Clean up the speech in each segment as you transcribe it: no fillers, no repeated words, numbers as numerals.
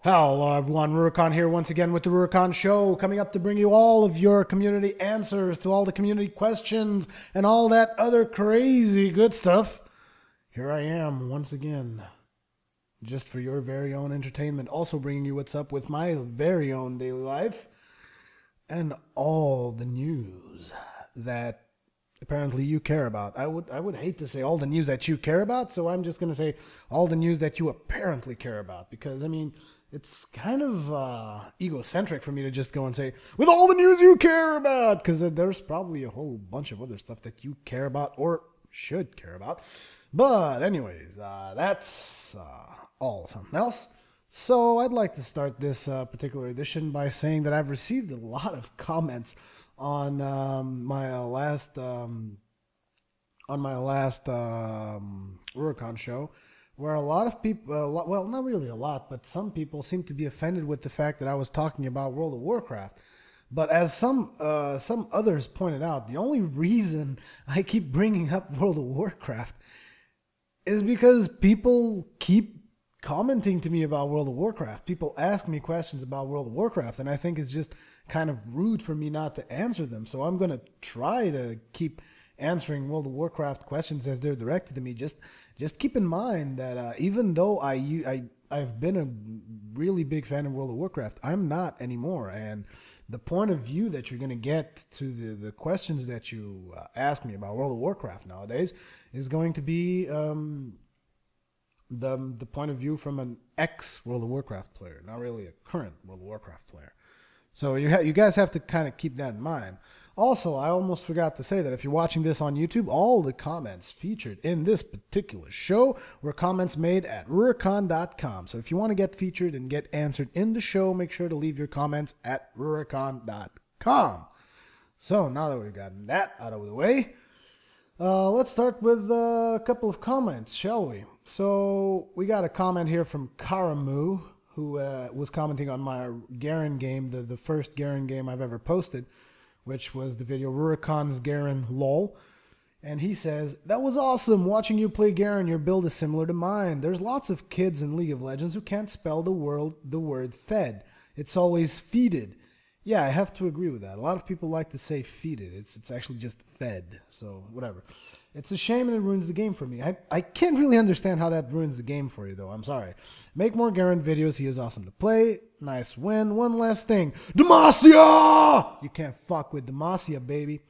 Hello everyone, Rurikhan here once again with the Rurikhan Show, coming up to bring you all of your community answers to all the community questions and all that other crazy good stuff. Here I am once again, just for your very own entertainment, also bringing you what's up with my very own daily life and all the news that apparently you care about. I would hate to say all the news that you care about, so I'm just going to say all the news that you apparently care about, because I mean, it's kind of egocentric for me to just go and say, with all the news you care about, because there's probably a whole bunch of other stuff that you care about or should care about. But anyways, that's all something else. So I'd like to start this particular edition by saying that I've received a lot of comments on my last Rurikhan show, where a lot of people, well, not really a lot, but some people seem to be offended with the fact that I was talking about World of Warcraft. But as some others pointed out, the only reason I keep bringing up World of Warcraft is because people keep commenting to me about World of Warcraft. People ask me questions about World of Warcraft, and I think it's just kind of rude for me not to answer them. So I'm going to try to keep answering World of Warcraft questions as they're directed to me. Just keep in mind that even though I've been a really big fan of World of Warcraft, I'm not anymore. And the point of view that you're going to get to the questions that you ask me about World of Warcraft nowadays is going to be the point of view from an ex-World of Warcraft player, not really a current World of Warcraft player. So you guys have to kind of keep that in mind. Also, I almost forgot to say that if you're watching this on YouTube, all the comments featured in this particular show were comments made at Rurikhan.com. So if you want to get featured and get answered in the show, make sure to leave your comments at Rurikhan.com. So now that we've gotten that out of the way, let's start with a couple of comments, shall we? So we got a comment here from Karamu, who was commenting on my Garen game, the first Garen game I've ever posted, which was the video Rurikhan's Garen LOL. And he says, "That was awesome. Watching you play Garen, your build is similar to mine. There's lots of kids in League of Legends who can't spell the word fed. It's always feeded." Yeah, I have to agree with that. A lot of people like to say feeded. It's actually just fed. So whatever. It's a shame and it ruins the game for me. I can't really understand how that ruins the game for you, though. I'm sorry. Make more Garen videos. He is awesome to play. Nice win. One last thing. Demacia! You can't fuck with Demacia, baby.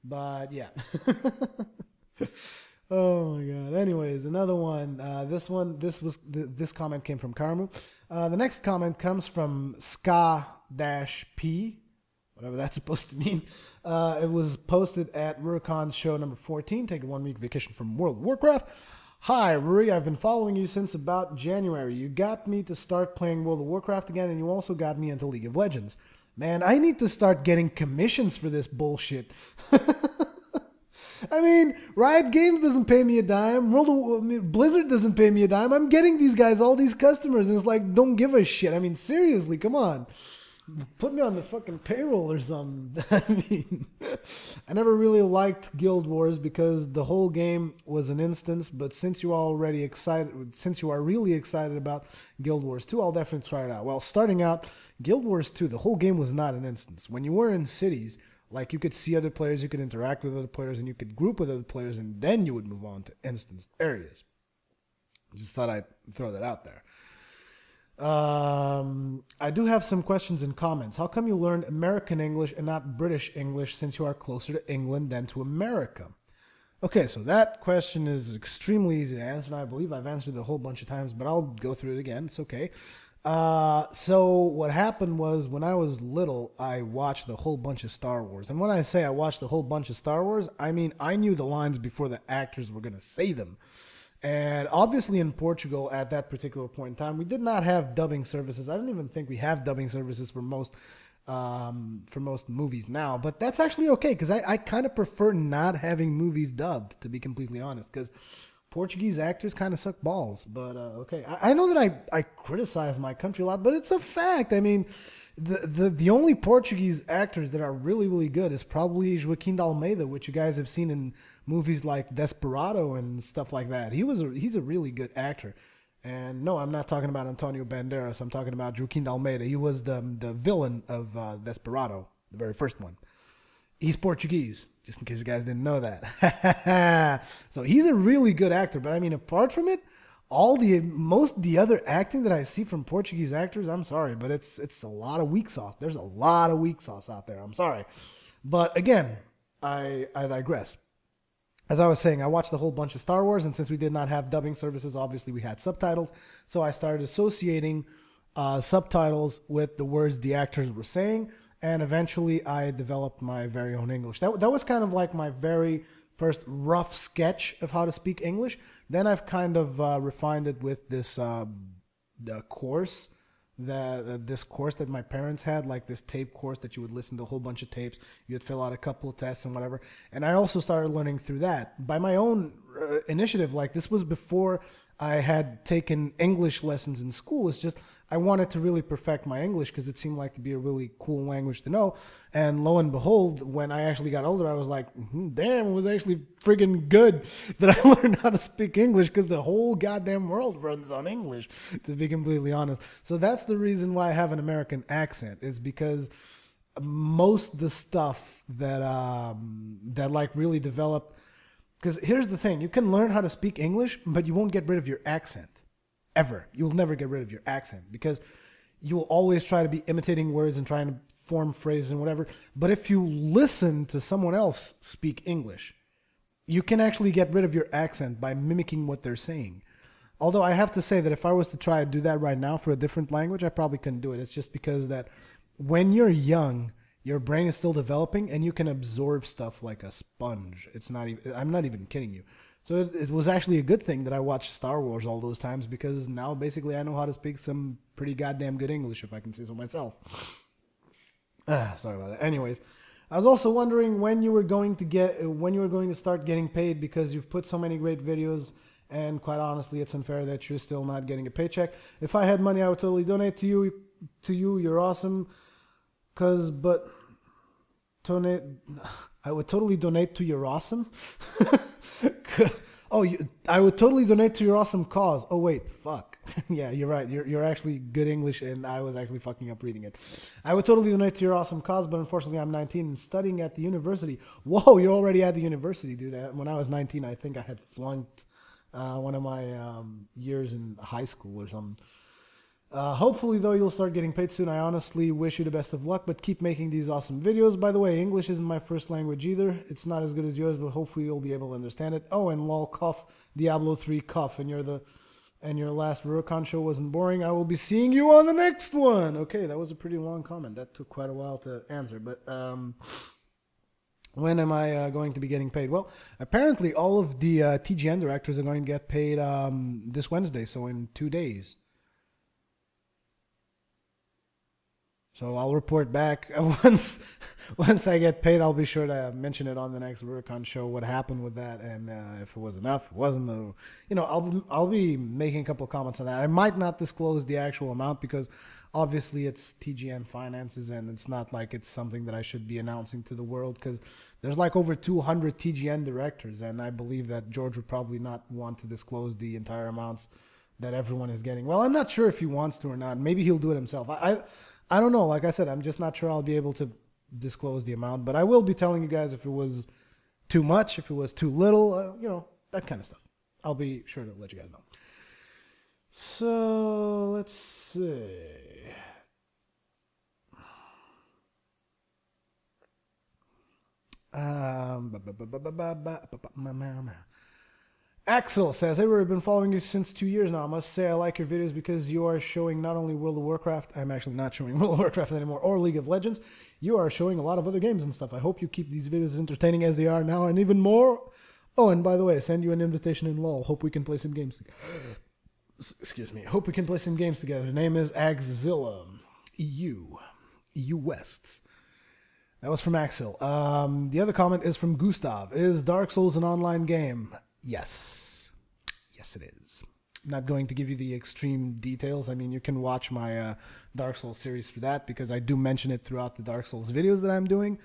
But yeah. Oh my god. Anyways, another one. This comment came from Karmu. The next comment comes from Ska-P, whatever that's supposed to mean. It was posted at Rurikhan's show number 14, take a 1-week vacation from World of Warcraft. "Hi, Ruri, I've been following you since about January. You got me to start playing World of Warcraft again, and you also got me into League of Legends. Man, I need to start getting commissions for this bullshit." I mean, Riot Games doesn't pay me a dime. Blizzard doesn't pay me a dime. I'm getting these guys all these customers, and it's like, don't give a shit. I mean, seriously, come on. Put me on the fucking payroll or something. I mean, I never really liked Guild Wars because the whole game was an instance, but since you are really excited about Guild Wars 2, I'll definitely try it out. Well, starting out, Guild Wars 2, the whole game was not an instance. When you were in cities, like, you could see other players, you could interact with other players, and you could group with other players, and then you would move on to instanced areas. Just thought I'd throw that out there. I do have some questions and comments. How come you learned American English and not British English, since you are closer to England than to America? Okay, so that question is extremely easy to answer, and I believe I've answered it a whole bunch of times, but I'll go through it again. It's okay. So what happened was, when I was little, I watched a whole bunch of Star Wars. And when I say I watched a whole bunch of Star Wars, I mean I knew the lines before the actors were going to say them. And obviously in Portugal at that particular point in time, we did not have dubbing services. I don't even think we have dubbing services for most movies now. But that's actually okay, because I kind of prefer not having movies dubbed, to be completely honest, because Portuguese actors kind of suck balls. But okay, I know that I criticize my country a lot, but it's a fact. I mean, the only Portuguese actors that are really, really good is probably Joaquim de Almeida, which you guys have seen in movies like Desperado and stuff like that. He's a really good actor. And no, I'm not talking about Antonio Banderas. I'm talking about Joaquin Almeida. He was the villain of Desperado, the very first one. He's Portuguese, just in case you guys didn't know that. So he's a really good actor. But I mean, apart from it, the other acting that I see from Portuguese actors, I'm sorry, but it's a lot of weak sauce. There's a lot of weak sauce out there. I'm sorry. But again, I digress. As I was saying, I watched a whole bunch of Star Wars, and since we did not have dubbing services, obviously we had subtitles. So I started associating subtitles with the words the actors were saying, and eventually I developed my very own English. That was kind of like my very first rough sketch of how to speak English. Then I've kind of refined it with this course that my parents had, like this tape course that you would listen to a whole bunch of tapes. You'd fill out a couple of tests and whatever. And I also started learning through that by my own initiative. Like, this was before I had taken English lessons in school. It's just I wanted to really perfect my English because it seemed like to be a really cool language to know. And lo and behold, when I actually got older, I was like, damn, it was actually friggin' good that I learned how to speak English, because the whole goddamn world runs on English, to be completely honest. So that's the reason why I have an American accent, is because most of the stuff that like really developed, because here's the thing, you can learn how to speak English, but you won't get rid of your accent. Ever. You'll never get rid of your accent, because you will always try to be imitating words and trying to form phrases and whatever. But if you listen to someone else speak English, you can actually get rid of your accent by mimicking what they're saying. Although I have to say that if I was to try to do that right now for a different language, I probably couldn't do it. It's just because that when you're young, your brain is still developing and you can absorb stuff like a sponge. It's not even, I'm not even kidding you. So it was actually a good thing that I watched Star Wars all those times, because now basically I know how to speak some pretty goddamn good English, if I can say so myself. Sorry about that. Anyways, I was also wondering when you were going to start getting paid, because you've put so many great videos, and quite honestly, it's unfair that you're still not getting a paycheck. If I had money, I would totally donate to you. You're awesome. I would totally donate to your awesome. I would totally donate to your awesome cause. Oh wait, fuck. Yeah, you're right. You're actually good English, and I was actually fucking up reading it. I would totally donate to your awesome cause, but unfortunately I'm 19 and studying at the university. Whoa, you're already at the university, dude. When I was 19, I think I had flunked one of my years in high school or something. Hopefully, though, you'll start getting paid soon. I honestly wish you the best of luck, but keep making these awesome videos. By the way, English isn't my first language either. It's not as good as yours, but hopefully you'll be able to understand it. Oh, and lol, cuff, Diablo 3 cuff, and your last Rurikhan show wasn't boring. I will be seeing you on the next one. Okay, that was a pretty long comment. That took quite a while to answer, but when am I going to be getting paid? Well, apparently all of the TGN directors are going to get paid this Wednesday, so in 2 days. So I'll report back once I get paid. I'll be sure to mention it on the next Rurikhan show, what happened with that, and if it was enough, it wasn't. I'll be making a couple of comments on that. I might not disclose the actual amount, because obviously it's TGN finances, and it's not like it's something that I should be announcing to the world, because there's like over 200 TGN directors, and I believe that George would probably not want to disclose the entire amounts that everyone is getting. Well, I'm not sure if he wants to or not. Maybe he'll do it himself. I don't know. Like I said, I'm just not sure I'll be able to disclose the amount, but I will be telling you guys if it was too much, if it was too little, that kind of stuff. I'll be sure to let you guys know. So let's see. Axel says, hey, we've been following you since 2 years now. I must say I like your videos because you are showing not only World of Warcraft, I'm actually not showing World of Warcraft anymore, or League of Legends. You are showing a lot of other games and stuff. I hope you keep these videos as entertaining as they are now, and even more. Oh, and by the way, I send you an invitation in LOL. Hope we can play some games together. Excuse me. Hope we can play some games together. The name is Axzilla. EU West. That was from Axel. The other comment is from Gustav. Is Dark Souls an online game? Yes. Yes, it is. I'm not going to give you the extreme details. I mean, you can watch my Dark Souls series for that, because I do mention it throughout the Dark Souls videos that I'm doing.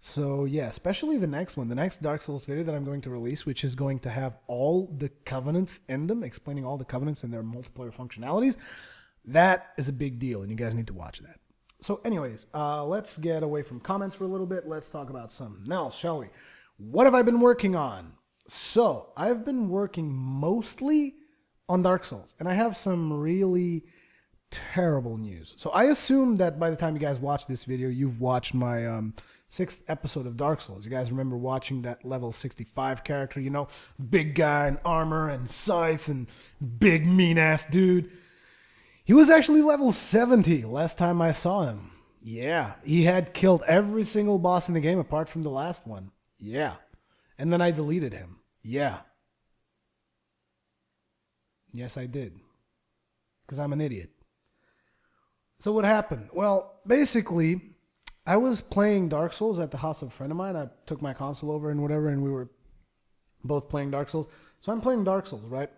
So yeah, especially the next one, the next Dark Souls video that I'm going to release, which is going to have all the covenants in them, explaining all the covenants and their multiplayer functionalities. That is a big deal, and you guys need to watch that. So anyways, let's get away from comments for a little bit. Let's talk about something else, shall we? What have I been working on? So I've been working mostly on Dark Souls, and I have some really terrible news. So I assume that by the time you guys watch this video, you've watched my 6th episode of Dark Souls. You guys remember watching that level 65 character, you know, big guy in armor and scythe and big mean ass dude. He was actually level 70 last time I saw him. Yeah, he had killed every single boss in the game apart from the last one. Yeah. And then I deleted him. Yeah. Yes, I did. Because I'm an idiot. So what happened? Well, basically, I was playing Dark Souls at the house of a friend of mine. I took my console over and whatever, and we were both playing Dark Souls. So I'm playing Dark Souls, right?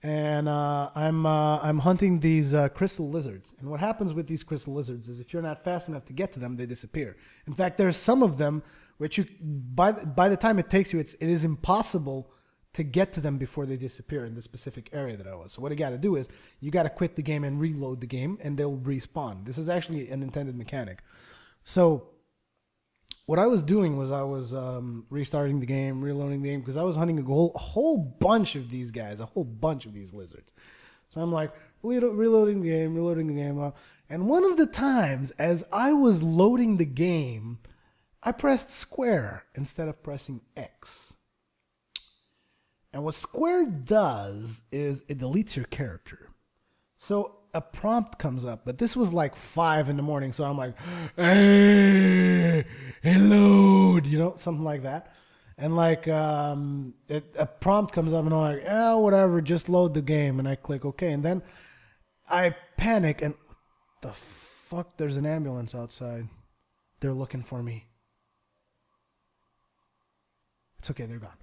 And I'm hunting these crystal lizards. And what happens with these crystal lizards is if you're not fast enough to get to them, they disappear. In fact, there's some of them which you by the time it takes you, it is impossible to get to them before they disappear in the specific area that I was. So what you got to do is you got to quit the game and reload the game, and they'll respawn. This is actually an intended mechanic. So what I was doing was I was restarting the game, reloading the game, because I was hunting a whole bunch of these guys, a whole bunch of these lizards. So I'm like reloading the game, and one of the times as I was loading the game, I pressed square instead of pressing X. And what square does is it deletes your character. So a prompt comes up, but this was like 5 in the morning, so I'm like, hey, load, you know, something like that. And like a prompt comes up and I'm like, oh, whatever, just load the game. And I click OK. And then I panic and what the fuck, there's an ambulance outside. They're looking for me. It's okay, they're gone.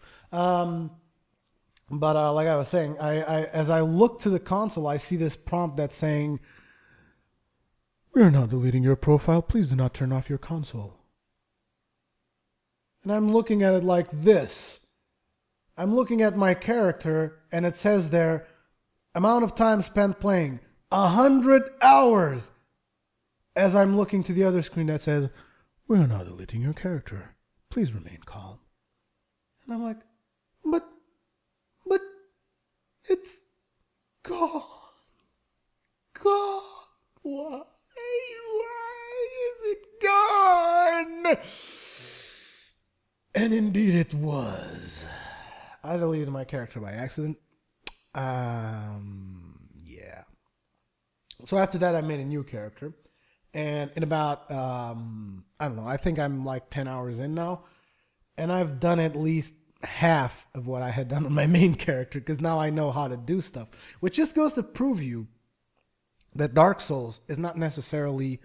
But like I was saying, I as I look to the console, I see this prompt that's saying, "We are not deleting your profile. Please do not turn off your console." And I'm looking at it like this. I'm looking at my character, and it says there, amount of time spent playing, 100 hours. As I'm looking to the other screen that says, "We are not deleting your character. Please remain calm." And I'm like, but it's gone. Why is it gone? And indeed it was. I deleted my character by accident. Yeah. So after that, I made a new character. And in about, I don't know, I think I'm like 10 hours in now. And I've done at least half of what I had done on my main character, because now I know how to do stuff, which just goes to prove you that Dark Souls is not necessarily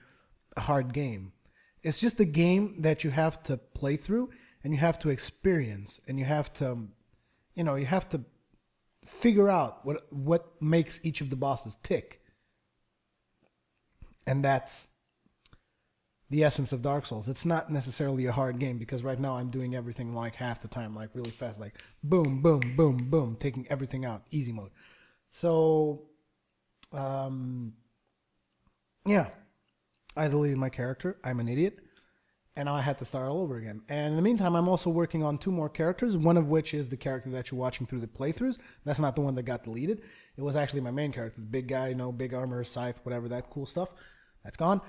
a hard game. It's just a game that you have to play through and you have to experience, and you have to, you know, you have to figure out what makes each of the bosses tick. And that's the essence of Dark Souls. It's not necessarily a hard game, because right now I'm doing everything like half the time, like really fast, like boom, boom, boom, boom, taking everything out, easy mode. So, yeah, I deleted my character. I'm an idiot. And now I had to start all over again. And in the meantime, I'm also working on 2 more characters, one of which is the character that you're watching through the playthroughs. That's not the one that got deleted. It was actually my main character, the big guy, you know, big armor, scythe, whatever, that cool stuff. That's gone.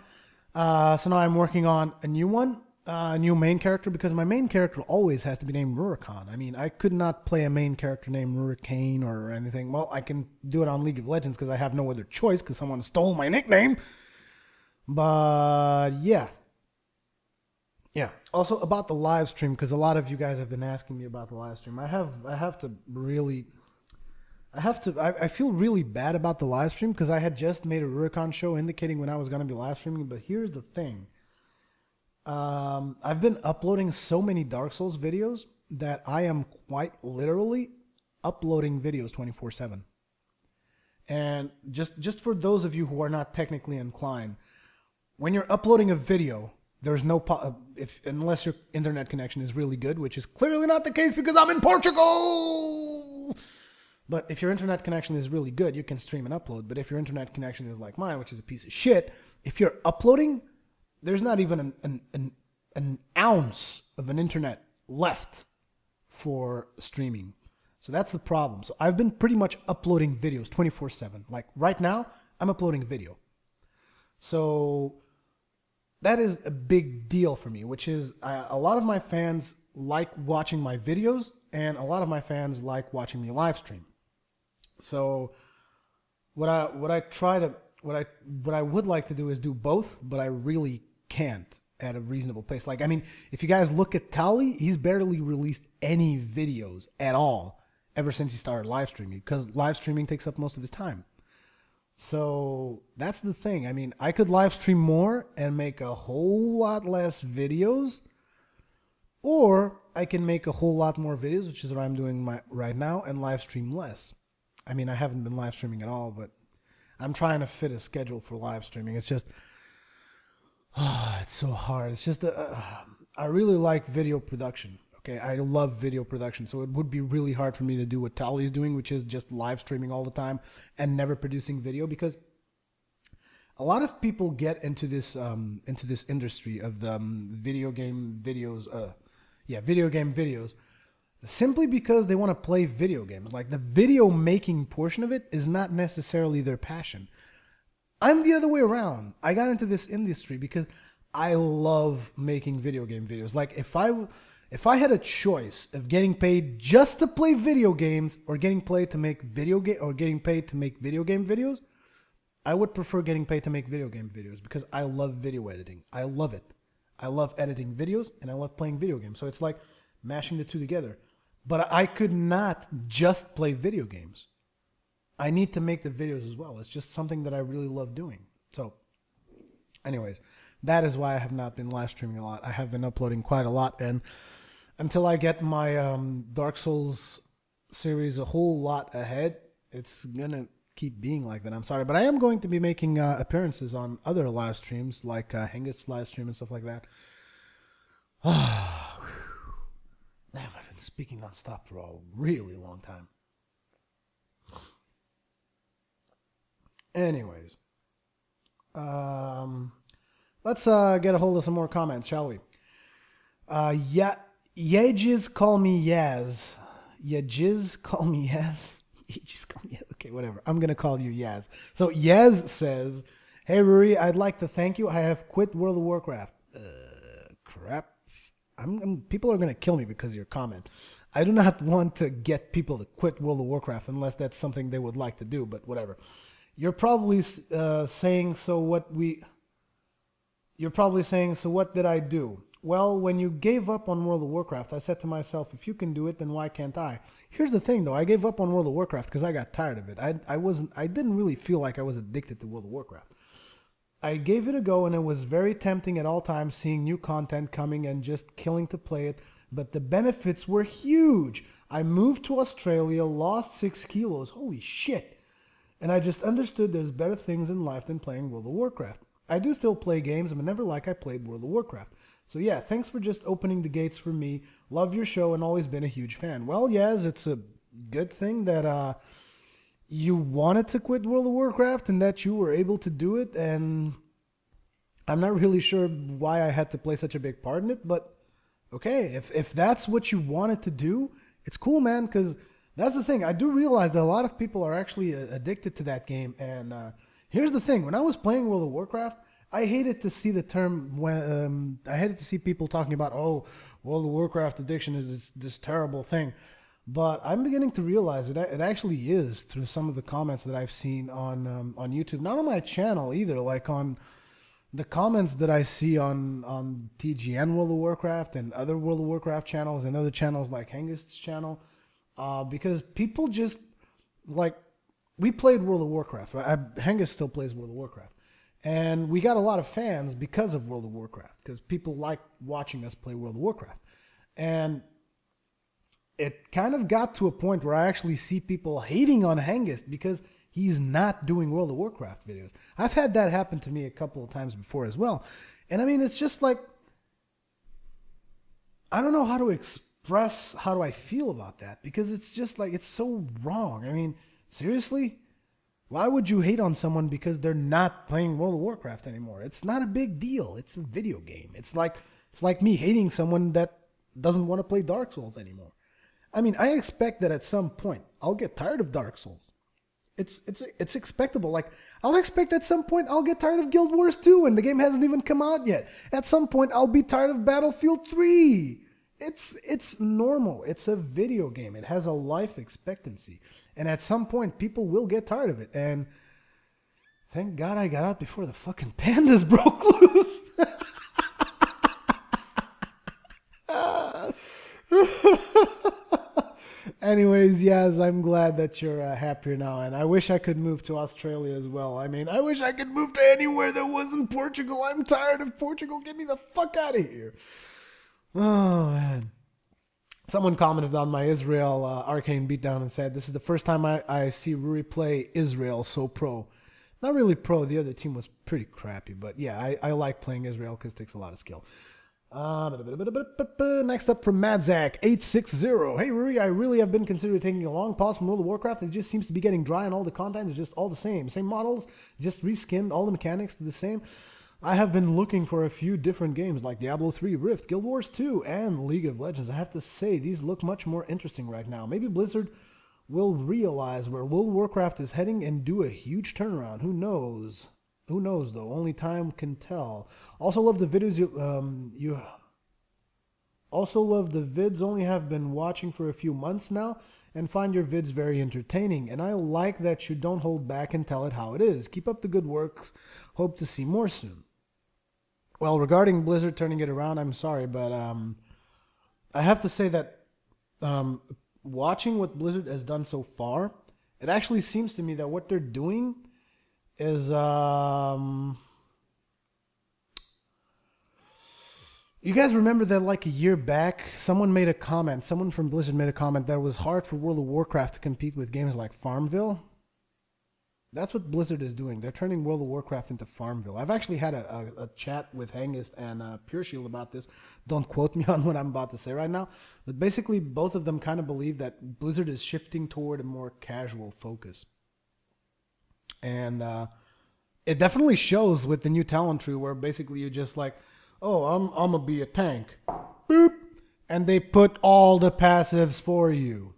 So now I'm working on a new one, a new main character, because my main character always has to be named Rurikhan. I mean, I could not play a main character named Rurikhan or anything. Well, I can do it on League of Legends because I have no other choice, because someone stole my nickname. But yeah. Yeah. Also about the live stream, because a lot of you guys have been asking me about the live stream. I feel really bad about the live stream, because I had just made a Rurikhan show indicating when I was going to be live streaming. But here's the thing. I've been uploading so many Dark Souls videos that I am quite literally uploading videos 24/7. And just for those of you who are not technically inclined, when you're uploading a video, there's no unless your internet connection is really good, which is clearly not the case because I'm in Portugal. But if your internet connection is really good, you can stream and upload. But if your internet connection is like mine, which is a piece of shit, if you're uploading, there's not even an ounce of an internet left for streaming. So that's the problem. So I've been pretty much uploading videos 24/7. Like right now, I'm uploading video. So that is a big deal for me, which is a lot of my fans like watching my videos and a lot of my fans like watching me live stream. So what I would like to do is do both, but I really can't at a reasonable pace. Like, I mean, if you guys look at Tally, he's barely released any videos at all ever since he started live streaming, because live streaming takes up most of his time. So that's the thing. I mean, I could live stream more and make a whole lot less videos, or I can make a whole lot more videos, which is what I'm doing right now, and live stream less. I mean, I haven't been live streaming at all, but I'm trying to fit a schedule for live streaming. It's just, it's so hard. It's just, I really like video production. Okay, I love video production, so it would be really hard for me to do what Tali's doing, which is just live streaming all the time and never producing video, because a lot of people get into this industry of the video game videos, simply because they want to play video games. Like, the video making portion of it is not necessarily their passion. I'm the other way around. I got into this industry because I love making video game videos. Like, if I had a choice of getting paid just to play video games or getting paid to make video game videos, I would prefer getting paid to make video game videos, because I love video editing. I love it. I love editing videos and I love playing video games. So it's like mashing the two together. But I could not just play video games. I need to make the videos as well. It's just something that I really love doing. So anyways, that is why I have not been live streaming a lot. I have been uploading quite a lot, and until I get my Dark Souls series a whole lot ahead, it's gonna keep being like that. I'm sorry, but I am going to be making appearances on other live streams, like Hengist's live stream and stuff like that. Damn, I've been speaking nonstop for a really long time. Anyways, let's get a hold of some more comments, shall we? Yejiz call me Yaz. Yejiz call me Yaz. Yejiz call me Yaz. Okay, whatever. I'm gonna call you Yaz. So Yaz says, "Hey Ruri, I'd like to thank you. I have quit World of Warcraft." Crap. People are gonna kill me because of your comment. I do not want to get people to quit World of Warcraft unless that's something they would like to do. But whatever. You're probably saying, so what did I do? Well, when you gave up on World of Warcraft, I said to myself, if you can do it, then why can't I? Here's the thing, though. I gave up on World of Warcraft because I got tired of it. I didn't really feel like I was addicted to World of Warcraft. I gave it a go, and it was very tempting at all times, seeing new content coming and just killing to play it. But the benefits were huge. I moved to Australia, lost 6 kilos. Holy shit. And I just understood there's better things in life than playing World of Warcraft. I do still play games, but never like I played World of Warcraft. So yeah, thanks for just opening the gates for me. Love your show and always been a huge fan. Well, yes, it's a good thing that you wanted to quit World of Warcraft and that you were able to do it. And I'm not really sure why I had to play such a big part in it, but okay, if that's what you wanted to do, it's cool, man, because that's the thing. I do realize that a lot of people are actually addicted to that game. And here's the thing. When I was playing World of Warcraft, I hated to see the term when I hated to see people talking about, oh, World of Warcraft addiction is this terrible thing. But I'm beginning to realize it actually is through some of the comments that I've seen on YouTube. Not on my channel either, like on the comments that I see on TGN World of Warcraft and other World of Warcraft channels and other channels like Hengist's channel. Because people just, like, we played World of Warcraft, right? Hengist still plays World of Warcraft. And we got a lot of fans because of World of Warcraft, because people like watching us play World of Warcraft. And it kind of got to a point where I actually see people hating on Hengist because he's not doing World of Warcraft videos. I've had that happen to me a couple of times before as well. And I mean, it's just like, I don't know how to express how do I feel about that, because it's just like, it's so wrong. I mean, seriously? Why would you hate on someone because they're not playing World of Warcraft anymore? It's not a big deal. It's a video game. It's like me hating someone that doesn't want to play Dark Souls anymore. I mean, I expect that at some point I'll get tired of Dark Souls. It's expectable. Like, I'll expect at some point I'll get tired of Guild Wars 2 and the game hasn't even come out yet. At some point I'll be tired of Battlefield 3. It's normal. It's a video game. It has a life expectancy. And at some point people will get tired of it. And thank God I got out before the fucking pandas broke loose. Anyways, yes, I'm glad that you're happier now, and I wish I could move to Australia as well. I mean, I wish I could move to anywhere that wasn't Portugal. I'm tired of Portugal. Get me the fuck out of here. Oh, man. Someone commented on my Israel Arcane beatdown and said, this is the first time I see Ruri play Israel so pro. Not really pro. The other team was pretty crappy, but yeah, I like playing Israel because it takes a lot of skill. Next up from Madzak860. Hey Ruri, I really have been considering taking a long pause from World of Warcraft. It just seems to be getting dry and all the content is just all the same. Same models, just reskinned, all the mechanics are the same. I have been looking for a few different games like Diablo 3, Rift, Guild Wars 2, and League of Legends. I have to say, these look much more interesting right now. Maybe Blizzard will realize where World of Warcraft is heading and do a huge turnaround. Who knows? Who knows, though? Only time can tell. Also love the videos you also love the vids. Only have been watching for a few months now and find your vids very entertaining. And I like that you don't hold back and tell it how it is. Keep up the good work. Hope to see more soon. Well, regarding Blizzard turning it around, I'm sorry, but I have to say that watching what Blizzard has done so far, it actually seems to me that what they're doing is you guys remember that like a year back someone from Blizzard made a comment that it was hard for World of Warcraft to compete with games like Farmville. That's what Blizzard is doing. They're turning World of Warcraft into Farmville. I've actually had a chat with Hengist and Pure Shield about this. Don't quote me on what I'm about to say right now, but basically both of them kind of believe that Blizzard is shifting toward a more casual focus. And it definitely shows with the new talent tree where basically you're just like, oh, I'm gonna be a tank. Boop. And they put all the passives for you.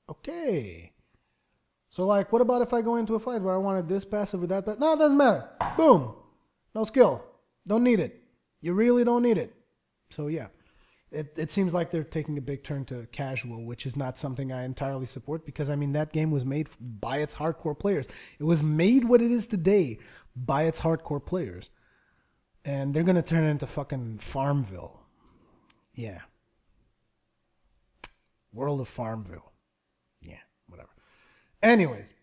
Okay. So like, what about if I go into a fight where I wanted this passive or that passive? No, it doesn't matter. Boom. No skill. Don't need it. You really don't need it. So yeah. It seems like they're taking a big turn to casual, which is not something I entirely support because, I mean, that game was made by its hardcore players. It was made what it is today by its hardcore players. And they're going to turn it into fucking Farmville. Yeah. World of Farmville. Yeah, whatever. Anyways,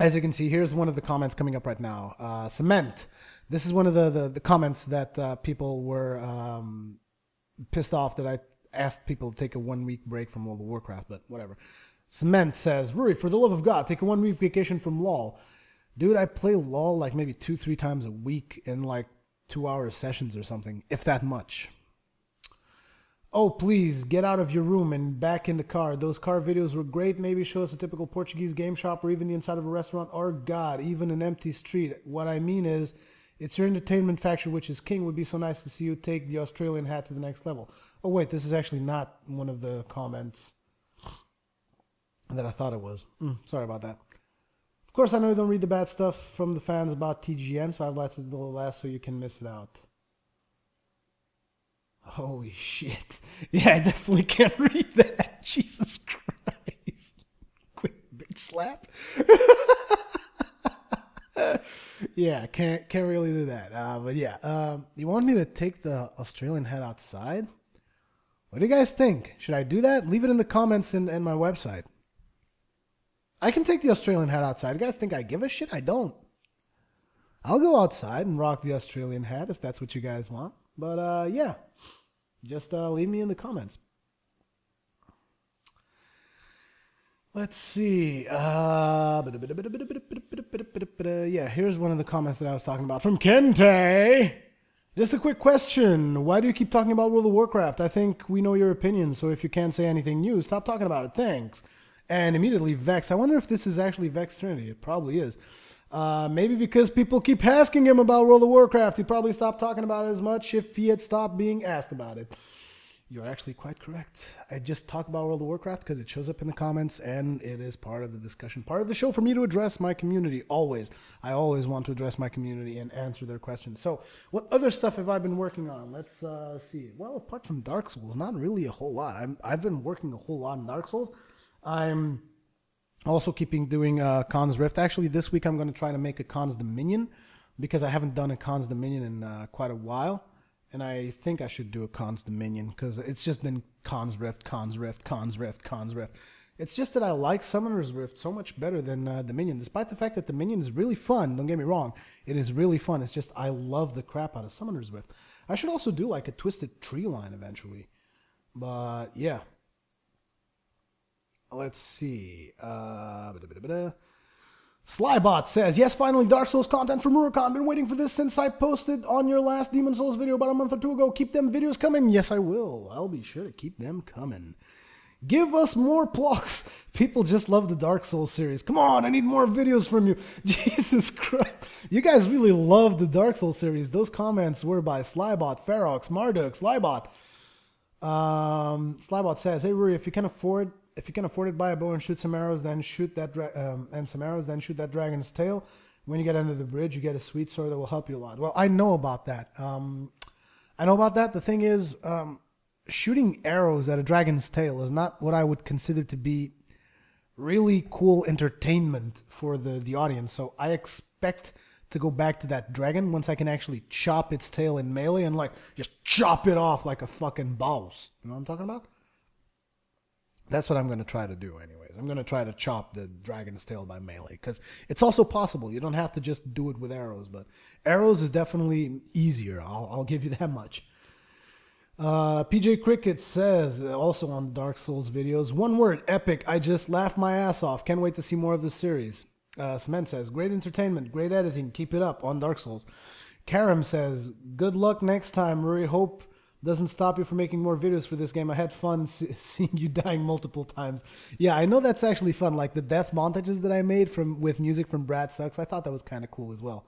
as you can see, here's one of the comments coming up right now. Cement. This is one of the comments that people were... pissed off that I asked people to take a 1 week break from World of Warcraft, but whatever. Cement says, Ruri, for the love of God, take a 1 week vacation from LOL. Dude, I play LOL like maybe 2-3 times a week in like 2-hour sessions or something, if that much. Oh, please, get out of your room and back in the car. Those car videos were great. Maybe show us a typical Portuguese game shop or even the inside of a restaurant or, God, even an empty street. What I mean is, it's your entertainment factor, which is king. Would be so nice to see you take the Australian hat to the next level. Oh, wait, this is actually not one of the comments that I thought it was. Sorry about that. Of course, I know you don't read the bad stuff from the fans about TGM, so I've lasted the last so you can miss it out. Holy shit. Yeah, I definitely can't read that. Jesus Christ. Quick bitch slap. Yeah, can't really do that. But yeah, you want me to take the Australian hat outside? What do you guys think? Should I do that? Leave it in the comments in my website. I can take the Australian hat outside. You guys think I give a shit? I don't. I'll go outside and rock the Australian hat if that's what you guys want. But yeah, just leave me in the comments. Let's see. Yeah, here's one of the comments that I was talking about from Kente. Just a quick question. Why do you keep talking about World of Warcraft? I think we know your opinion, so if you can't say anything new, stop talking about it. Thanks. And immediately Vex. I wonder if this is actually Vex Trinity. It probably is. Maybe because people keep asking him about World of Warcraft, he'd probably stop talking about it as much if he had stopped being asked about it. You're actually quite correct. I just talk about World of Warcraft because it shows up in the comments and it is part of the discussion, part of the show for me to address my community, always. I always want to address my community and answer their questions. So what other stuff have I been working on? Let's see. Well, apart from Dark Souls, not really a whole lot. I've been working a whole lot on Dark Souls. I'm also doing Khan's Rift. Actually, this week I'm going to try to make a Khan's Dominion because I haven't done a Khan's Dominion in quite a while. And I think I should do a Khan's Dominion because it's just been Khan's Rift, Khan's Rift, Khan's Rift, Khan's Rift. It's just that I like Summoner's Rift so much better than Dominion, despite the fact that Dominion is really fun. Don't get me wrong. It is really fun. It's just I love the crap out of Summoner's Rift. I should also do like a Twisted Tree line eventually. But yeah. Let's see. Slybot says, yes, finally Dark Souls content from Rurikhan. Been waiting for this since I posted on your last Demon Souls video about a month or two ago. Keep them videos coming. Yes, I will. I'll be sure to keep them coming. Give us more plugs. People just love the Dark Souls series. Come on, I need more videos from you. Jesus Christ. You guys really love the Dark Souls series. Those comments were by Slybot, Ferox, Marduk, Slybot. Slybot says, hey Ruri, if you can afford it, buy a bow and shoot some arrows, then shoot that dragon's tail. When you get under the bridge, you get a sweet sword that will help you a lot. Well, I know about that. The thing is, shooting arrows at a dragon's tail is not what I would consider to be really cool entertainment for the audience. So I expect to go back to that dragon once I can actually chop its tail in melee and like just chop it off like a fucking boss. You know what I'm talking about? That's what I'm going to try to do anyways. I'm going to try to chop the dragon's tail by melee because it's also possible. You don't have to just do it with arrows, but arrows is definitely easier. I'll give you that much. PJ Cricket says, also on Dark Souls videos, one word, epic. I just laughed my ass off. Can't wait to see more of this series. Cement says, great entertainment, great editing. Keep it up on Dark Souls. Karam says, good luck next time, Ruri. Hope doesn't stop you from making more videos for this game. I had fun seeing you dying multiple times. Yeah, I know that's actually fun. Like the death montages that I made with music from Brad Sucks. I thought that was kind of cool as well.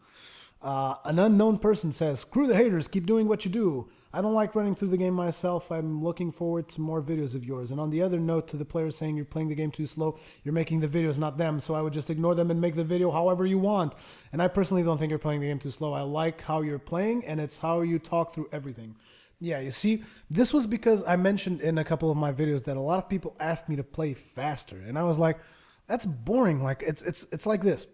An unknown person says, screw the haters. Keep doing what you do. I don't like running through the game myself. I'm looking forward to more videos of yours. And on the other note, to the players saying you're playing the game too slow, you're making the videos, not them. So I would just ignore them and make the video however you want. And I personally don't think you're playing the game too slow. I like how you're playing, and it's how you talk through everything. Yeah, you see, this was because I mentioned in a couple of my videos that a lot of people asked me to play faster. And I was like, that's boring. Like, it's like this.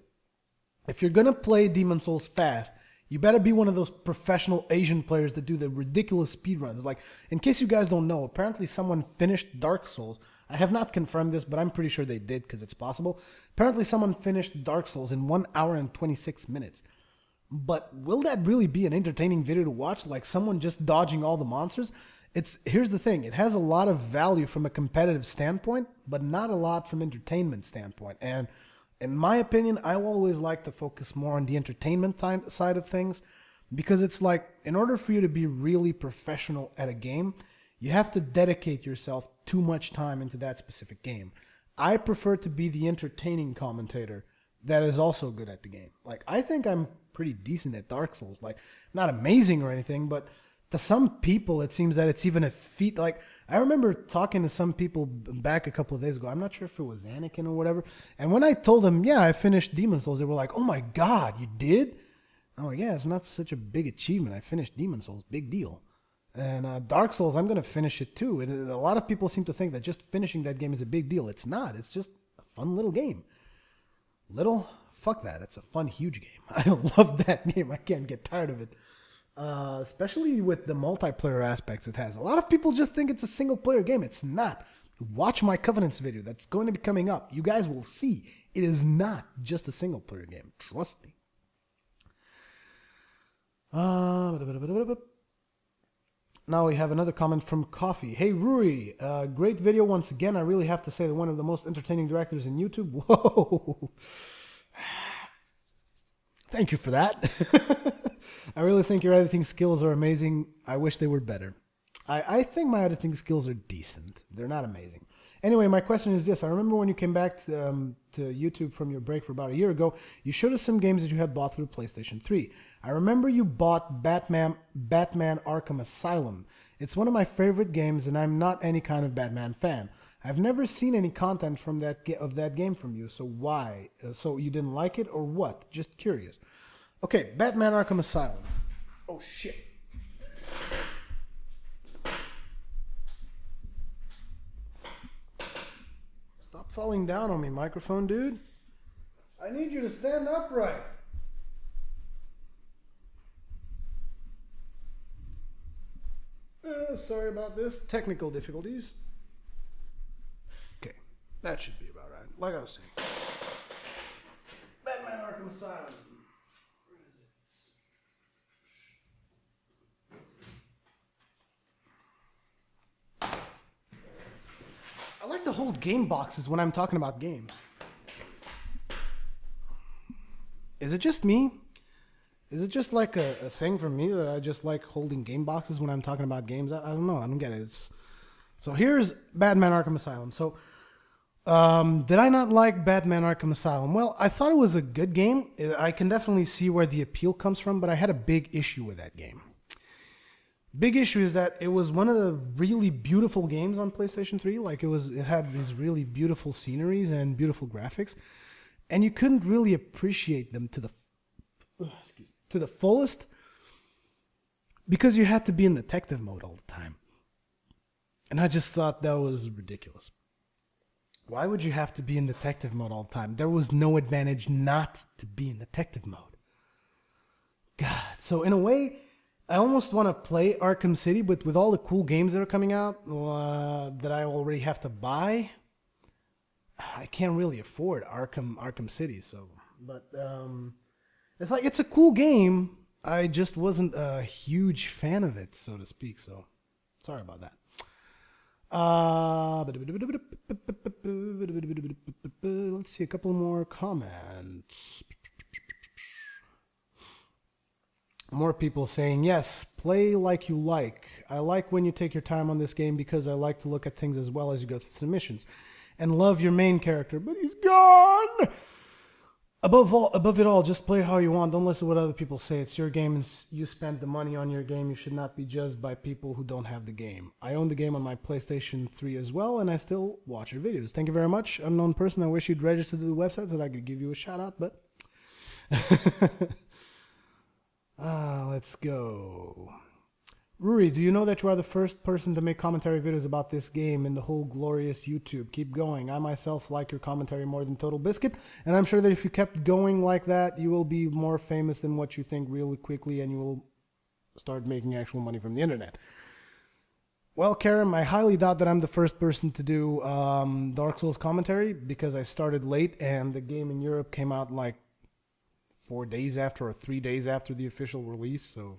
If you're going to play Demon Souls fast, you better be one of those professional Asian players that do the ridiculous speedruns. Like, in case you guys don't know, apparently someone finished Dark Souls. I have not confirmed this, but I'm pretty sure they did because it's possible. Apparently someone finished Dark Souls in 1 hour and 26 minutes. But will that really be an entertaining video to watch? Like someone just dodging all the monsters? Here's the thing. It has a lot of value from a competitive standpoint, but not a lot from entertainment standpoint. And in my opinion, I always like to focus more on the entertainment side of things because it's like, in order for you to be really professional at a game, you have to dedicate yourself too much time into that specific game. I prefer to be the entertaining commentator that is also good at the game. Like, I think I'm pretty decent at Dark Souls. Like, not amazing or anything, but to some people, it seems that it's even a feat. Like, I remember talking to some people back a couple of days ago. I'm not sure if it was Anakin or whatever. And when I told them, yeah, I finished Demon Souls, they were like, oh my God, you did? I'm like, yeah, it's not such a big achievement. I finished Demon Souls. Big deal. And Dark Souls, I'm going to finish it too. And a lot of people seem to think that just finishing that game is a big deal. It's not. It's just a fun little game. Little? Fuck that. It's a fun, huge game. I love that game. I can't get tired of it. Especially with the multiplayer aspects it has. A lot of people just think it's a single-player game. It's not. Watch my Covenants video. That's going to be coming up. You guys will see. It is not just a single-player game. Trust me. Now we have another comment from Coffee. Hey, Ruri. Great video once again. I really have to say that one of the most entertaining directors in YouTube. Whoa. Thank you for that. I really think your editing skills are amazing. I wish they were better. I think my editing skills are decent. They're not amazing. Anyway, my question is this. I remember when you came back to YouTube from your break for about a year ago, you showed us some games that you had bought through PlayStation 3. I remember you bought Batman Arkham Asylum. It's one of my favorite games, and I'm not any kind of Batman fan. I've never seen any content from that game from you, so why? So you didn't like it, or what? Just curious. Okay, Batman Arkham Asylum. Oh, shit. Stop falling down on me, microphone dude. I need you to stand upright. Sorry about this. Technical difficulties. Okay, that should be about right. Like I was saying. Batman Arkham Asylum. Where is it? I like to hold game boxes when I'm talking about games. Is it just me? Is it just like a thing for me that I just like holding game boxes when I'm talking about games? I don't know. I don't get it. So here's Batman Arkham Asylum. So did I not like Batman Arkham Asylum? Well, I thought it was a good game. I can definitely see where the appeal comes from, but I had a big issue with that game. Big issue is that it was one of the really beautiful games on PlayStation 3. Like it had these really beautiful sceneries and beautiful graphics, and you couldn't really appreciate them to the fullest because you had to be in detective mode all the time. And I just thought that was ridiculous. Why would you have to be in detective mode all the time? There was no advantage not to be in detective mode. God. So in a way, I almost want to play Arkham City, but with all the cool games that are coming out that I already have to buy, I can't really afford Arkham City. So, but it's like, it's a cool game. I just wasn't a huge fan of it, so to speak. So, sorry about that. Let's see a couple more comments. More people saying, yes, play like you like. I like when you take your time on this game because I like to look at things as well as you go through the missions. And love your main character, but he's gone! Above it all, just play how you want. Don't listen to what other people say. It's your game and you spent the money on your game. You should not be judged by people who don't have the game. I own the game on my PlayStation 3 as well, and I still watch your videos. Thank you very much, unknown person. I wish you'd register to the website so that I could give you a shout out, but... let's go. Ruri, do you know that you are the first person to make commentary videos about this game in the whole glorious YouTube? Keep going. I myself like your commentary more than Total Biscuit, and I'm sure that if you kept going like that, you will be more famous than what you think really quickly, and you will start making actual money from the internet. Well, Karam, I highly doubt that I'm the first person to do Dark Souls commentary, because I started late, and the game in Europe came out like 4 days after or 3 days after the official release, so...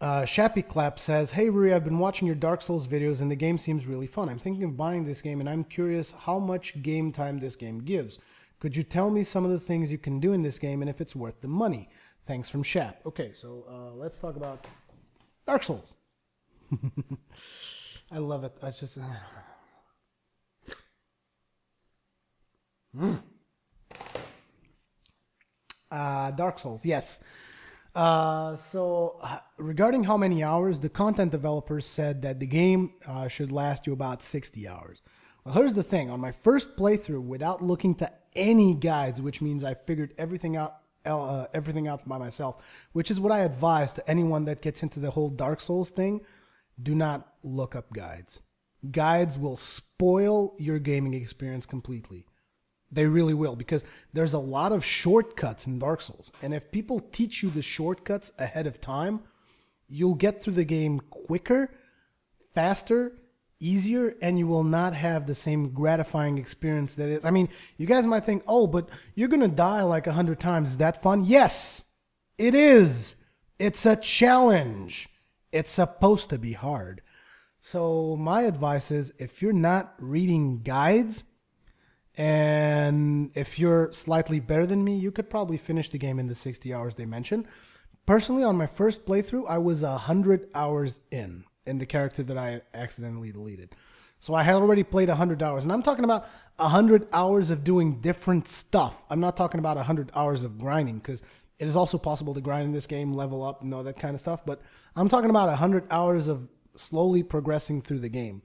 Shappy Clap says, hey Ruri, I've been watching your Dark Souls videos and the game seems really fun. I'm thinking of buying this game and I'm curious how much game time this game gives. Could you tell me some of the things you can do in this game and if it's worth the money? Thanks from Shap. Okay, so let's talk about Dark Souls. I love it. I just... Dark Souls, yes. Regarding how many hours, the content developers said that the game should last you about 60 hours. Well, here's the thing. On my first playthrough, without looking to any guides, which means I figured everything out by myself, which is what I advise to anyone that gets into the whole Dark Souls thing, do not look up guides. Guides will spoil your gaming experience completely. They really will, because there's a lot of shortcuts in Dark Souls. And if people teach you the shortcuts ahead of time, you'll get through the game quicker, faster, easier, and you will not have the same gratifying experience that is. I mean, you guys might think, oh, but you're going to die like 100 times. Is that fun? Yes, it is. It's a challenge. It's supposed to be hard. So my advice is, if you're not reading guides, And if you're slightly better than me, you could probably finish the game in the 60 hours they mentioned. Personally, on my first playthrough, I was 100 hours in the character that I accidentally deleted. So I had already played 100 hours. And I'm talking about 100 hours of doing different stuff. I'm not talking about 100 hours of grinding, because it is also possible to grind in this game, level up, and all that kind of stuff. But I'm talking about 100 hours of slowly progressing through the game.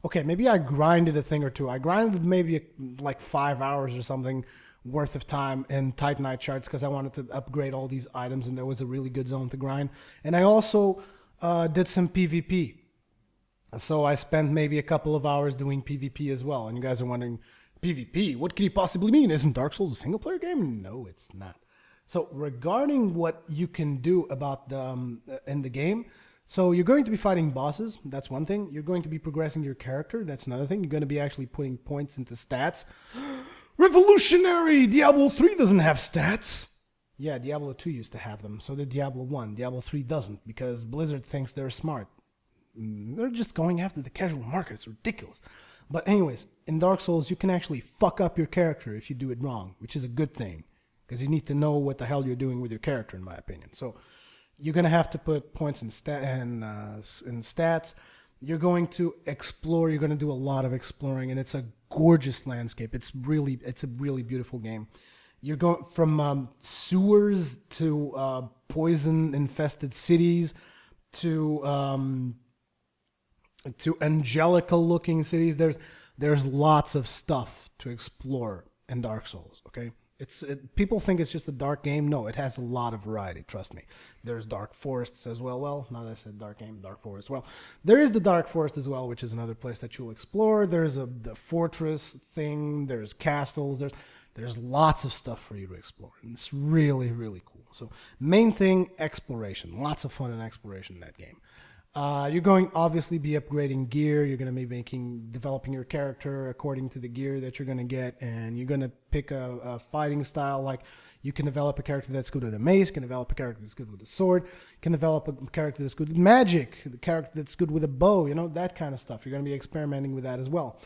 Okay, maybe I grinded a thing or two. I grinded maybe like 5 hours or something worth of time in Titanite charts because I wanted to upgrade all these items, and there was a really good zone to grind. And I also did some PvP. So I spent maybe a couple of hours doing PvP as well. And you guys are wondering, PvP? What could he possibly mean? Isn't Dark Souls a single-player game? No, it's not. So regarding what you can do about in the game, so you're going to be fighting bosses. That's one thing. You're going to be progressing your character. That's another thing. You're going to be actually putting points into stats. Revolutionary! Diablo 3 doesn't have stats. Yeah, Diablo 2 used to have them. So did Diablo 1. Diablo 3 doesn't, because Blizzard thinks they're smart. They're just going after the casual market. It's ridiculous. But anyways, in Dark Souls, you can actually fuck up your character if you do it wrong, which is a good thing, because you need to know what the hell you're doing with your character, in my opinion. So you're going to have to put points in stats. You're going to explore. You're going to do a lot of exploring, and it's a gorgeous landscape. It's a really beautiful game. You're going from sewers to poison-infested cities to angelical-looking cities. There's lots of stuff to explore in Dark Souls. Okay. People think it's just a dark game. No, it has a lot of variety. Trust me. There's dark forests as well. Well, now that I said dark game, dark forest. Well, there is the dark forest as well, which is another place that you'll explore. There's the fortress thing. There's castles. There's lots of stuff for you to explore. And it's really, really cool. So main thing, exploration. Lots of fun in exploration in that game. You're going obviously be upgrading gear. You're going to be developing your character according to the gear that you're going to get, and you're going to pick a fighting style. Like you can develop a character that's good with a mace, can develop a character that's good with a sword, can develop a character that's good with magic, the character that's good with a bow. You know, that kind of stuff. You're going to be experimenting with that as well.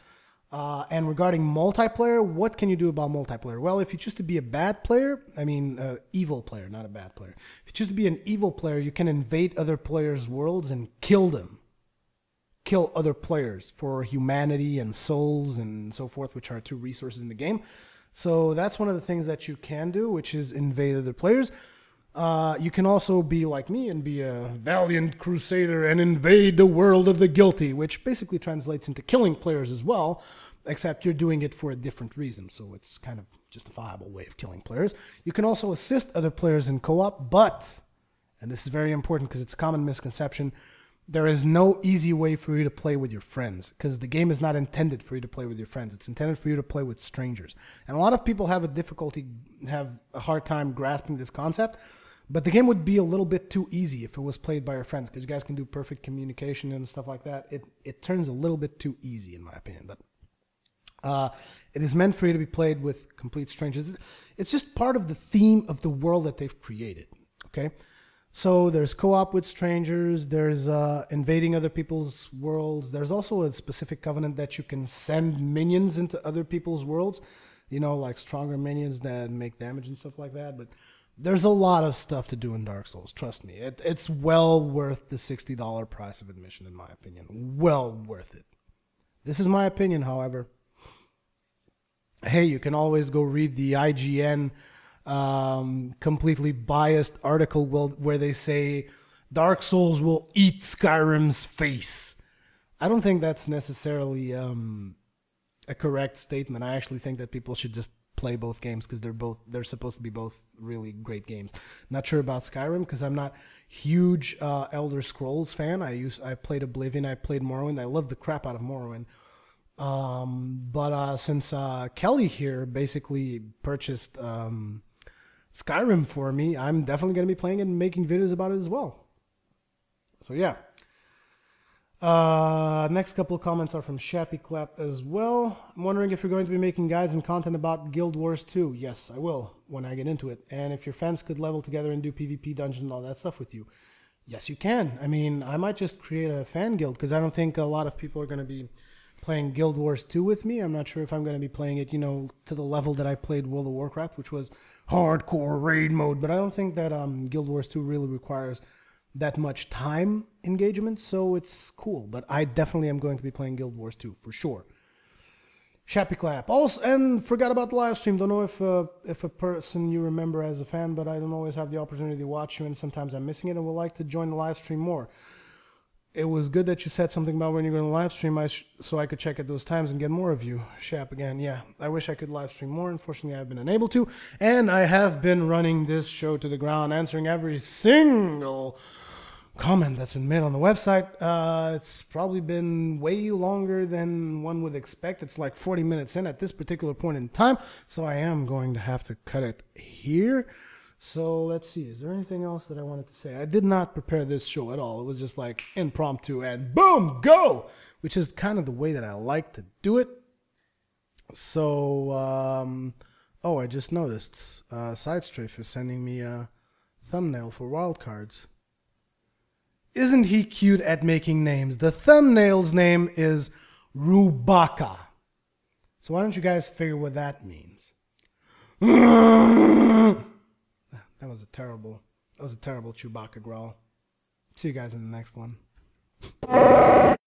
And regarding multiplayer, what can you do about multiplayer? Well, if you choose to be a bad player, evil player, not a bad player. If you choose to be an evil player, you can invade other players' worlds and kill them. Kill other players for humanity and souls and so forth, which are two resources in the game. So that's one of the things that you can do, which is invade other players. You can also be like me and be a valiant crusader and invade the world of the guilty, which basically translates into killing players as well, except you're doing it for a different reason, so it's kind of justifiable way of killing players. You can also assist other players in co-op, but, and this is very important because it's a common misconception, there is no easy way for you to play with your friends, because the game is not intended for you to play with your friends. It's intended for you to play with strangers. And a lot of people have a hard time grasping this concept, but the game would be a little bit too easy if it was played by your friends, because you guys can do perfect communication and stuff like that. It turns a little bit too easy, in my opinion. But it is meant for you to be played with complete strangers. It's just part of the theme of the world that they've created. Okay, so there's co-op with strangers. There's invading other people's worlds. There's also a specific covenant that you can send minions into other people's worlds. You know, like stronger minions that make damage and stuff like that. But there's a lot of stuff to do in Dark Souls. Trust me, it's well worth the $60 price of admission, in my opinion. Well worth it. This is my opinion, however. Hey, you can always go read the IGN completely biased article where they say Dark Souls will eat Skyrim's face. I don't think that's necessarily a correct statement. I actually think that people should just play both games because they're supposed to be both really great games. Not sure about Skyrim because I'm not huge Elder Scrolls fan. I played Oblivion, I played Morrowind. I love the crap out of Morrowind. But since Kelly here basically purchased Skyrim for me, I'm definitely going to be playing it and making videos about it as well. So yeah. Next couple of comments are from Shappy Clap as well. I'm wondering if you're going to be making guides and content about Guild Wars 2. Yes, I will when I get into it. And if your fans could level together and do PvP dungeons and all that stuff with you. Yes, you can. I mean, I might just create a fan guild because I don't think a lot of people are going to be playing Guild Wars 2 with me. I'm not sure if I'm going to be playing it, to the level that I played World of Warcraft, which was hardcore raid mode. But I don't think that Guild Wars 2 really requires that much time engagement, so it's cool. But I definitely am going to be playing Guild Wars 2 for sure. Shappy clap. Also, and forgot about the live stream. Don't know if a person you remember as a fan, but I don't always have the opportunity to watch you, and sometimes I'm missing it, and would like to join the live stream more. It was good that you said something about when you're going to live stream, so I could check at those times and get more of you. Shap again. Yeah, I wish I could live stream more. Unfortunately, I've been unable to, and I have been running this show to the ground, answering every single comment that's been made on the website. It's probably been way longer than one would expect. It's like 40 minutes in at this particular point in time, so I am going to have to cut it here. So let's see, is there anything else that I wanted to say? I did not prepare this show at all. It was just like impromptu and boom, go, which is kind of the way that I like to do it. So oh, I just noticed Sidestrafe is sending me a thumbnail for wildcards. Isn't he cute at making names? The thumbnail's name is Rubaka. So why don't you guys figure what that means? That was a terrible Chewbacca growl. See you guys in the next one.